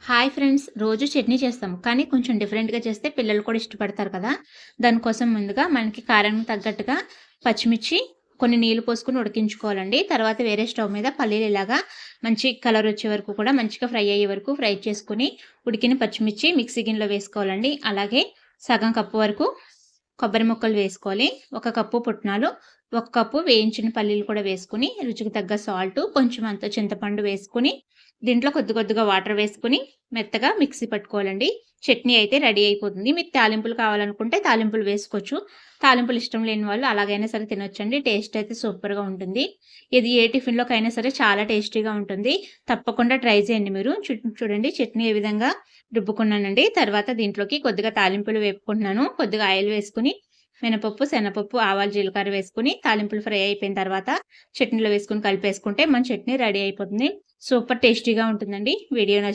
Hi friends! రోజు చట్నీ చేస్తాం. కానీ కొంచెం డిఫరెంట్‌గా చేస్తే పిల్లలు కూడా ఇష్టపడతారు కదా! దానికోసం ముందుగా మనకి కారానికి తగ్గట్టుగా పచ్చిమిర్చి కొన్ని నీళ్లు పోసుకొని ఉడికించుకోవాలండి. తర్వాత వేరే స్టవ్ మీద పల్లీలు ఇలాగా మంచి కలర్ వచ్చే వరకు కూడా మంచిగా ఫ్రై అయ్యే వరకు ఫ్రై చేసుకొని ఉడికిన పచ్చిమిర్చి మిక్సీ గిన్నెలో వేసుకోవాలండి. అలాగే సగం కప్పు వరకు కొబ్బరి ముక్కలు వేసుకోవాలి. ఒక కప్పు పుట్నాలు, ఒక కప్పు వేయించిన పల్లీలు కూడా వేసుకొని, రుచికి తగ్గ సాల్టు, కొంచెం అంత చింతపండు వేసుకొని, దీంట్లో కొద్ది కొద్దిగా వాటర్ వేసుకొని మెత్తగా మిక్సీ పట్టుకోవాలండి. చట్నీ అయితే రెడీ అయిపోతుంది. మీకు తాలింపులు కావాలనుకుంటే తాలింపులు వేసుకోవచ్చు. తాలింపులు ఇష్టం లేని వాళ్ళు అలాగైనా సరే తినొచ్చండి. టేస్ట్ అయితే సూపర్‌గా ఉంటుంది. ఇది ఏ టిఫిన్‌లోకైనా సరే చాలా టేస్టీగా ఉంటుంది. తప్పకుండా ట్రై చేయండి మీరు. చూడండి చట్నీ ఏ విధంగా రుబ్బుకున్నానండి. తర్వాత దీంట్లోకి కొద్దిగా తాలింపులు వేపుకుంటున్నాను. కొద్దిగా ఆయిల్ వేసుకొని మినపప్పు, శనగపప్పు, ఆవాలు, జీలకర్ర వేసుకొని తాలింపులు ఫ్రై అయిపోయిన తర్వాత చట్నీలో వేసుకొని కలిపేసుకుంటే మన చట్నీ రెడీ అయిపోతుంది. సూపర్ టేస్టీగా ఉంటుందండి. వీడియో నచ్చితే